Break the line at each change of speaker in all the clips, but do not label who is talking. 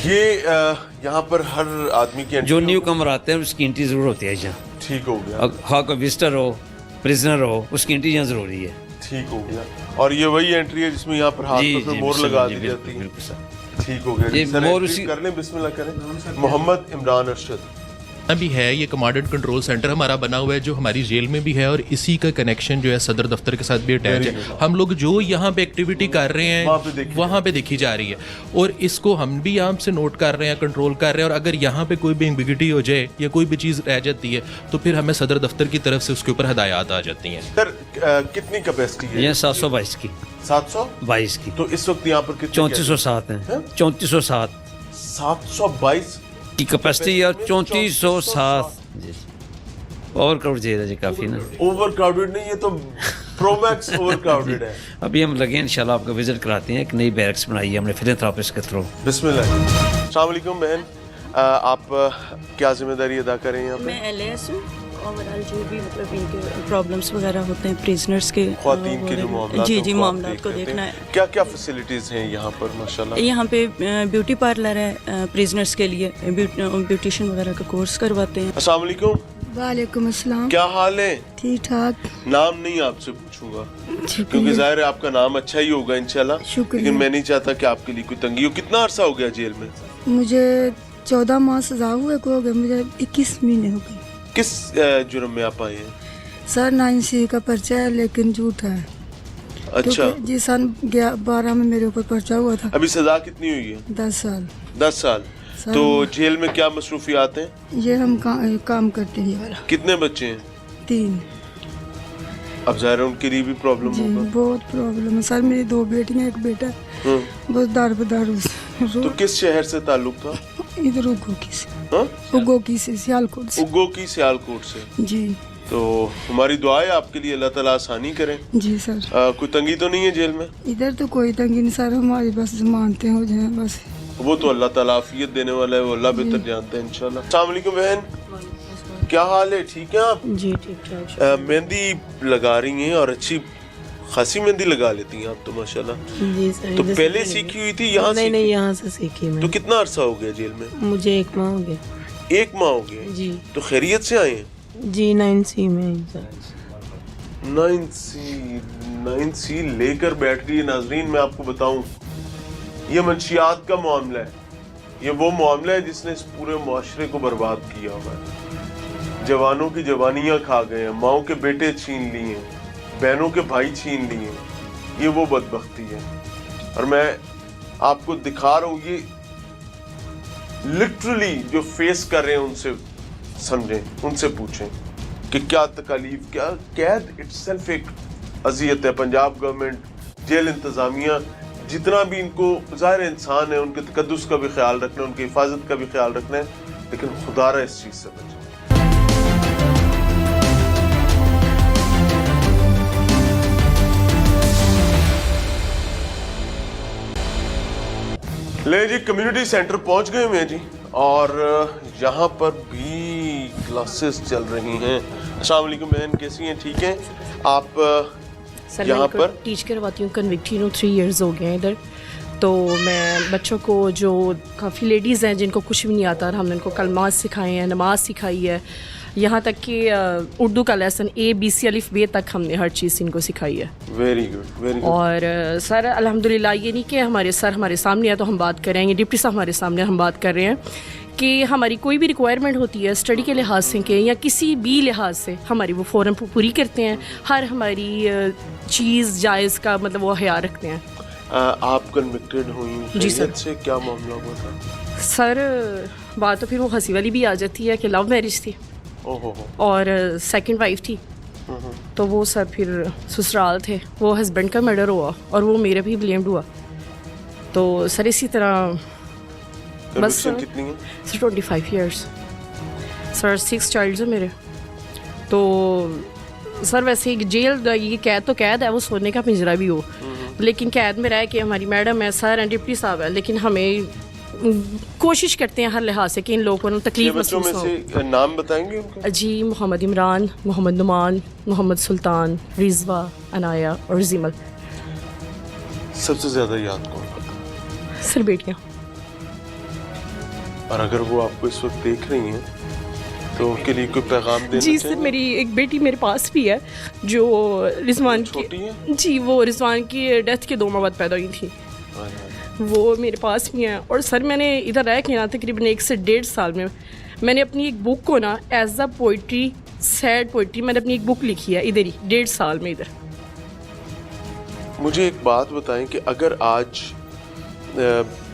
یہ یہاں پر ہر آدمی کی
جو نیو کمر آتے ہیں اس کی انٹری ضرور ہوتی ہے یہاں.
ٹھیک ہو گیا.
خواہ کوئی وزٹر ہو پریزنر ہو اس کی انٹری یہاں ضروری ہے.
ٹھیک ہو گیا. اور یہ وہی انٹری ہے جس میں یہاں پر ہاتھ پہ مور لگا دی جاتی ہے.
بالکل سر.
ٹھیک ہو گیا.
مور
کر لیں, بسم اللہ کریں. محمد عمران ارشد
بھی ہے. یہ کمانڈ اینڈ کنٹرول سینٹر ہمارا بنا ہوا ہے جو ہماری جیل میں بھی ہے, اور اسی کا کنیکشن جو ہے صدر دفتر کے ساتھ بھی اٹیچ ہے. ہم لوگ جو یہاں پہ ایکٹیویٹی کر رہے ہیں وہاں پہ دیکھی جا رہی ہے, اور اس کو ہم بھی یہاں سے نوٹ کر رہے ہیں, کنٹرول کر رہے ہیں. اور اگر یہاں پہ کوئی بھی ایمبیگوٹی ہو جائے یا کوئی بھی چیز رہ جاتی ہے تو پھر ہمیں صدر دفتر کی طرف سے اس کے اوپر ہدایات آ جاتی ہیں.
سر کتنی کیپیسٹی ہے؟
یہ 722 کی.
722
کی.
تو اس وقت یہاں پر کتنے؟
3407 ہیں. 3407
722
کی کیپیسٹی اور 3407. جی اوور کراؤڈ جیل ہے جی کافی نا.
اوور کراؤڈڈ نہیں, یہ تو پرو میکس اوور کراؤڈڈ ہے.
ابھی ہم لگے ہیں انشاءاللہ آپ کا وزٹ کراتے ہیں. ایک نئی بیرکس بنائی ہے ہم نے فلانتھراپسٹ کے تھرو.
بسم اللہ. السلام علیکم بہن, آپ کیا ذمہ داری ادا کر رہے ہیں یہاں پہ؟
میں LAS ہوں. اوورآل جو بھی مطلب ان کے پرابلمس وغیرہ ہوتے ہیں پریزنرز کے,
خواتین کے جو معاملات
جی معاملات کو دیکھنا ہے.
کیا کیا فیسلٹیز ہیں یہاں پر ماشاءاللہ؟
یہاں پہ بیوٹی پارلر ہے پریزنرز کے لیے, بیوٹیشین وغیرہ کا کورس کرواتے ہیں.
السلام علیکم.
وعلیکم السلام.
کیا حال ہے؟
ٹھیک ٹھاک.
نام نہیں آپ سے پوچھوں گا کیونکہ ظاہر ہے آپ کا نام اچھا ہی ہوگا انشاءاللہ, لیکن میں نہیں چاہتا کہ آپ کے لیے کوئی تنگی ہو. کتنا عرصہ ہو گیا جیل میں؟
مجھے 14 ماہ سزا ہوئے کو ہو گئے, مجھے 21 مہینے ہو گئے.
کس جرم میں آپ آئے ہیں؟
سر 9C کا پرچہ ہے لیکن جھوٹا ہے.
اچھا
جی سن 12 میں میرے اوپر پرچہ ہوا تھا.
ابھی سزا کتنی ہوئی ہے؟
10 سال.
10 سال. تو جیل میں کیا مصروفیات ہیں؟
یہ ہم کام کرتے ہیں. والا
کتنے بچے ہیں؟
3.
اب ظاہر ان کے لیے بھی پرابلم
جی
ہوگا.
بہت پرابلم ہے سر. میری 2 بیٹیاں ایک بیٹا, بہت دار بدار.
تو کس شہر سے تعلق تھا؟
ادھر اگوکی سے. اگوکی سے, سیالکوٹ سے.
اگوکی سیالکوٹ سے.
جی.
تو ہماری دعا ہے آپ کے لیے, اللہ تعالیٰ آسانی کرے.
جی سر.
کوئی تنگی تو نہیں ہے جیل میں؟
ادھر تو کوئی تنگی نہیں سر, ہماری بس مانتے ہو جائیں بس.
وہ تو اللہ تعالیٰ عافیت دینے والا ہے, وہ اللہ بہتر جانتے ہیں انشاءاللہ. السلام علیکم بہن, کیا حال ہے؟ ٹھیک ہیں آپ؟
جی ٹھیک ٹھاک.
مہندی لگا رہی ہیں اور اچھی خاصی مہندی لگا لیتی ہیں آپ تو ماشاءاللہ.
جی سر.
تو پہلے سیکھی ہوئی تھی یہاں؟
نہیں یہاں سے سیکھی میں.
تو کتنا عرصہ ہو گیا جیل میں؟
مجھے 1 ماہ ہو گیا.
1 ماہ ہو گیا.
جی.
تو خیریت سے آئے ہیں؟
جی 9C میں.
9C لے کر بیٹھ گئی. ناظرین میں آپ کو بتاؤں, یہ منشیات کا معاملہ ہے. یہ وہ معاملہ ہے جس نے اس پورے معاشرے کو برباد کیا ہوا ہے. جوانوں کی جوانیاں کھا گئے ہیں, ماؤں کے بیٹے چھین لیے ہیں, بہنوں کے بھائی چھین لیے ہیں. یہ وہ بدبختی ہے. اور میں آپ کو دکھا رہا ہوں, یہ لٹرلی جو فیس کر رہے ہیں ان سے سمجھیں, ان سے پوچھیں کہ کیا تکالیف, کیا قید اٹس سیلف ایک اذیت ہے. پنجاب گورنمنٹ, جیل انتظامیہ, جتنا بھی ان کو ظاہر انسان ہے, ان کے تقدس کا بھی خیال رکھنا ہے, ان کی حفاظت کا بھی خیال رکھنا ہے, لیکن خدا را اس چیز سے بچیں. لے جی, کمیونٹی سینٹر پہنچ گئے ہیں جی, اور یہاں پر بھی کلاسز چل رہی ہیں. السلام علیکم بہن, کیسی ہیں؟ ٹھیک ہیں آپ؟ یہاں پر
ٹیچ کرواتی ہوں. کنوکٹی ہوں, 3 ایئرز ہو گئے ہیں ادھر. تو میں بچوں کو, جو کافی لیڈیز ہیں جن کو کچھ بھی نہیں آتا, ہم نے ان کو کلمات سکھائے ہیں, نماز سکھائی ہے, یہاں تک کہ اردو کا لیسن ABC الف ب تک ہم نے ہر چیز ان کو سکھائی ہے.
Very good, very good.
اور سر الحمدللہ, یہ نہیں کہ ہمارے سر ہمارے سامنے ہے تو ہم بات کر رہے ہیں, یہ ڈپٹی صاحب ہمارے سامنے ہم بات کر رہے ہیں کہ ہماری کوئی بھی ریکوائرمنٹ ہوتی ہے اسٹڈی کے لحاظ سے کہ یا کسی بھی لحاظ سے, ہماری وہ فوراً پوری کرتے ہیں. ہر ہماری چیز جائز کا مطلب وہ خیال رکھتے ہیں.
آپ کنوکٹڈ ہوئی
جی سر.
سے کیا معاملہ ہوا تھا؟
سر بات تو پھر وہ ہنسی والی بھی آ جاتی ہے کہ لو میرج تھی اور سیکنڈ وائف تھی. تو وہ سر پھر سسرال تھے, وہ ہسبینڈ کا مرڈر ہوا اور وہ میرے بھی بلیمڈ ہوا. تو سر اسی طرح بس
کتنی ہے؟
سر 25 ایئرس. سر 6 چائلڈز ہیں میرے. تو سر ویسے جیل یہ قید تو قید ہے, وہ سونے کا پنجرا بھی ہو, لیکن قید میں رہ کے ہماری میڈم ہے, سر ہیں, ڈپٹی صاحب ہے, لیکن ہمیں کوشش کرتے ہیں ہر لحاظ سے کہ ان لوگوں کو تکلیف محسوس ہو.
نام بتائیں گے ان کا؟
جی, محمد عمران, محمد نعمان, محمد سلطان, رضوہ, عنایا اور زیمل.
سب سے زیادہ یاد کون؟
سر بیٹیاں.
اور اگر وہ آپ کو اس وقت دیکھ رہی ہیں تو ان کے لیے کوئی پیغام دینا
جی
چاہیں
سر میری ایک بیٹی میرے پاس بھی ہے جو رضوان
چھوٹی
کی
ہے؟
جی وہ رضوان کی ڈیتھ کے 2 ماہ بعد پیدا ہوئی تھی. وہ میرے پاس بھی ہیں. اور سر میں نے ادھر رہ کے نا تقریباً 1 سے 1.5 سال میں نے اپنی ایک بک کو نا as a poetry said poetry میں نے اپنی ایک بک لکھی ہے ادھر ہی 1.5 سال میں ادھر.
مجھے ایک بات بتائیں کہ اگر آج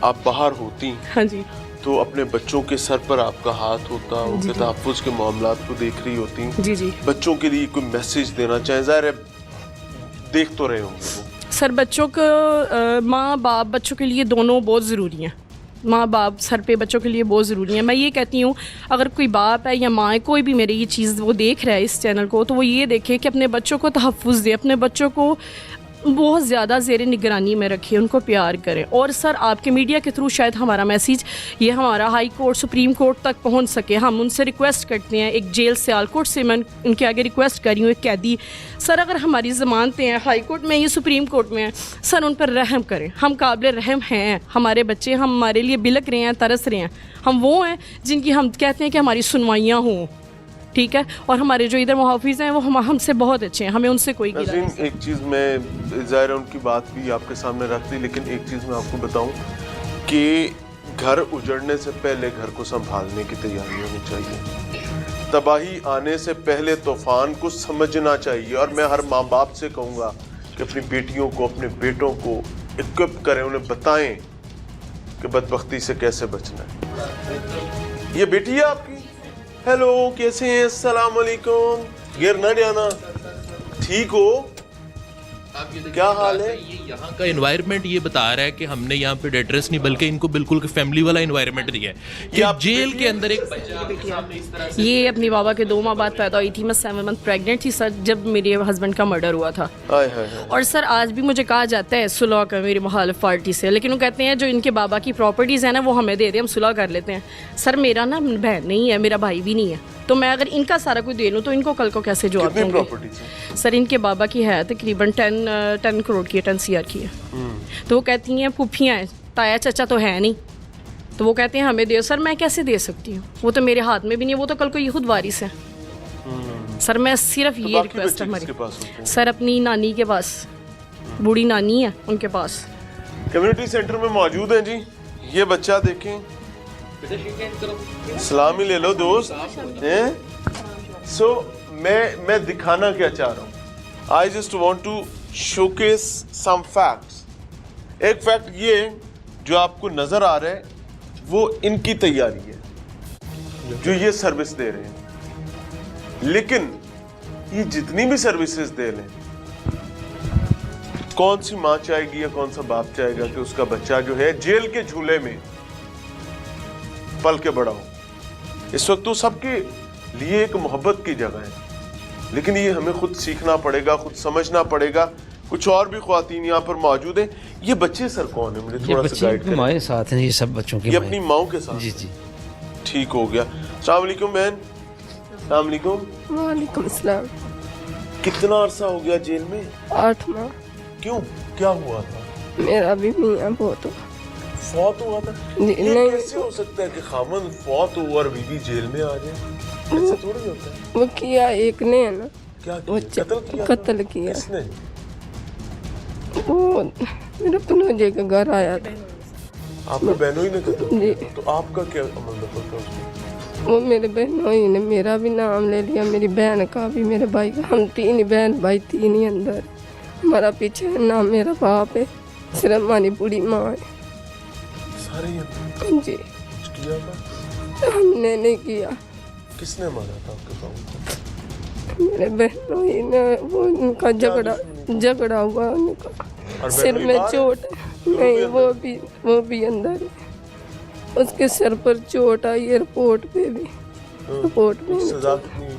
آپ باہر ہوتی
ہاں جی
تو اپنے بچوں کے سر پر آپ کا ہاتھ ہوتا, ان کے تحفظ کے معاملات کو دیکھ رہی ہوتی,
جی
بچوں کے لیے کوئی میسیج دینا چاہیں؟ ظاہر ہے دیکھ تو رہے ہوں گے وہ.
سر بچوں کو ماں باپ بچوں کے لیے دونوں بہت ضروری ہیں. ماں باپ سر پہ بچوں کے لیے بہت ضروری ہیں. میں یہ کہتی ہوں اگر کوئی باپ ہے یا ماں ہے کوئی بھی میری یہ چیز وہ دیکھ رہا ہے اس چینل کو تو وہ یہ دیکھے کہ اپنے بچوں کو تحفظ دے, اپنے بچوں کو بہت زیادہ زیر نگرانی میں رکھے, ان کو پیار کریں. اور سر آپ کے میڈیا کے تھرو شاید ہمارا میسیج یہ ہمارا ہائی کورٹ سپریم کورٹ تک پہنچ سکے. ہم ان سے ریکویسٹ کرتے ہیں, ایک جیل سیال کوٹ سے میں ان کے آگے ریکویسٹ کر رہی ہوں, ایک قیدی سر اگر ہماری ضمانتیں ہیں ہائی کورٹ میں, یہ سپریم کورٹ میں ہیں, سر ان پر رحم کریں. ہم قابل رحم ہیں, ہمارے بچے ہمارے لیے بلک رہے ہیں, ترس رہے ہیں. ہم وہ ہیں جن کی ہم کہتے ہیں کہ ہماری سنوائیاں ہوں, ٹھیک ہے. اور ہمارے جو ادھر محافظ ہیں وہ ہم سے بہت اچھے ہیں, ہمیں ان سے کوئی گلہ نہیں.
ایک چیز میں ظاہر ہے ان کی بات بھی آپ کے سامنے رکھ دی, لیکن ایک چیز میں آپ کو بتاؤں کہ گھر اجڑنے سے پہلے گھر کو سنبھالنے کی تیاری ہونی چاہیے. تباہی آنے سے پہلے طوفان کو سمجھنا چاہیے. اور میں ہر ماں باپ سے کہوں گا کہ اپنی بیٹیوں کو اپنے بیٹوں کو اکوپ کریں, انہیں بتائیں کہ بدبختی سے کیسے بچنا ہے. یہ بیٹی ہے آپ کی؟ ہیلو کیسے ہیں؟ السلام علیکم. گر نہ جانا, ٹھیک ہو؟ کیا حال ہے؟
یہاں کا انوائرمنٹ یہ بتا رہا ہے کہ ہم نے یہاں پہ ایڈریس نہیں بلکہ ان کو بالکل فیملی والا انوائرمنٹ دیا ہے کہ جیل کے اندر ایک بچہ.
یہ اپنی بابا کے 2 ماہ بعد پیدا ہوئی تھی. میں 7 منتھ پریگننٹ تھی سر جب میرے ہسبینڈ کا مرڈر ہوا تھا. اور سر آج بھی مجھے کہا جاتا ہے صلح کا میری مخالف پارٹی سے, لیکن وہ کہتے ہیں جو ان کے بابا کی پراپرٹیز ہیں نا وہ ہمیں دے دیں, ہم صلح کر لیتے ہیں. سر میرا نا بہن نہیں ہے, میرا بھائی بھی نہیں ہے, تو میں اگر ان کا سارا کچھ دے لوں تو ان کو کل کو کیسے جواب دوں گے؟ سر ان کے بابا کی ہے تقریباً 10 کروڑ کی ہے, 10 CR کی ہے. تو وہ کہتی ہیں پھوپھیاں ہیں, تایا چچا تو ہے نہیں, تو وہ کہتے ہیں ہمیں دے. سر میں کیسے دے سکتی ہوں, وہ تو میرے ہاتھ میں بھی نہیں, وہ تو کل کو یہ خود وارث ہے. سر میں صرف یہ ریکویسٹ ہے ہماری سر اپنی نانی کے پاس, بوڑھی نانی ہے ان کے پاس,
کمیونٹی سینٹر میں موجود ہیں. جی یہ بچہ دیکھیں, سلام ہی لے لو دوست. سو میں دکھانا کیا چاہ رہا ہوں, I just want to showcase some facts. ایک فیکٹ یہ جو آپ کو نظر آ رہا ہے وہ ان کی تیاری ہے جو یہ سروس دے رہے ہیں. لیکن یہ جتنی بھی سروسز دے لیں, کون سی ماں چاہے گی یا کون سا باپ چاہے گا کہ اس کا بچہ جو ہے جیل کے جھولے میں پل کے بڑا ہو. اس وقت تو سب کے لیے ایک محبت کی جگہ ہے, لیکن یہ ہمیں خود سیکھنا پڑے گا, خود سمجھنا پڑے گا. کچھ اور بھی خواتین یہاں پر موجود ہیں. یہ بچے سر کون ہیں, مجھے تھوڑا سا گائیڈ کریں.
ہمارے ساتھ ہیں یہ سب بچوں کے,
یہ اپنی ماؤں کے ساتھ.
جی جی
ٹھیک ہو گیا. السلام علیکم بہن. السلام علیکم.
وعلیکم السلام.
کتنا عرصہ ہو گیا جیل میں؟
8 ماہ.
کیوں, کیا ہوا تھا؟
میرا بھی میاں بہت
فوت ہوا تھا.
نہیں
کیسے ہو سکتا ہے کہ خامن فوت ہو اور بیوی جیل میں آ جائے؟ ایسے تھوڑی ہوتا ہے.
وہ کیا ایک نے ہے نا,
کیا کیا؟
قتل کیا.
کس نے؟
وہ میرے پنوجے کے گھر آیا تھا.
آپ کے بہنوں ہی نے قتل
جی.
تو آپ کا کیا عمل دخل تھا اس میں؟
وہ میرے بہنوں ہی نے میرا بھی نام لے لیا, میری بہن کا بھی, میرے بھائی کا. ہم 3 بہن بھائی 3 ہی اندر. ہمارا پیچھے نہ میرا باپ ہے, صرف ہماری بوڑھی ماں ہے.
سارے
جی
کچھ کیا تھا؟
ہم نے نہیں کیا.
کس نے مارا تھا آپ کے پاؤں؟
میرے بہنوں ہی نے, وہ ان کا جھگڑا ہوا, ان کا سر میں چوٹ ہے. نہیں وہ بھی اندر ہے. اس کے سر پر چوٹ آئی, ایئرپورٹ پہ بھی. ایئرپورٹ میں
سزا کتنی ہوئی؟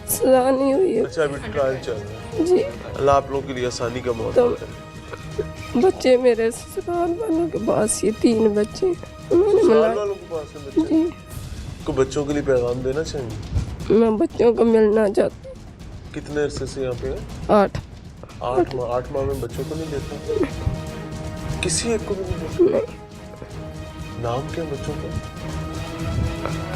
سزا نہیں ہوئی ہے.
اچھا ابھی ٹرائل چل رہا ہے.
جی
اللہ آپ لوگوں کے لیے آسانی کا موقع کرے.
بچے میرے سسرال والوں کے پاس, یہ 3 بچے انہوں نے
سسرال والوں کے پاس ہے بچے.
جی
کو بچوں کے لیے پیغام دینا چاہیں گے؟
میں بچوں کو ملنا چاہتی ہوں.
کتنے عرصے سے یہاں پہ ہے؟
8
ماہ میں بچوں کو نہیں دیتا؟ کسی ایک کو بھی نہیں دیتا؟ نام کیا بچوں کا؟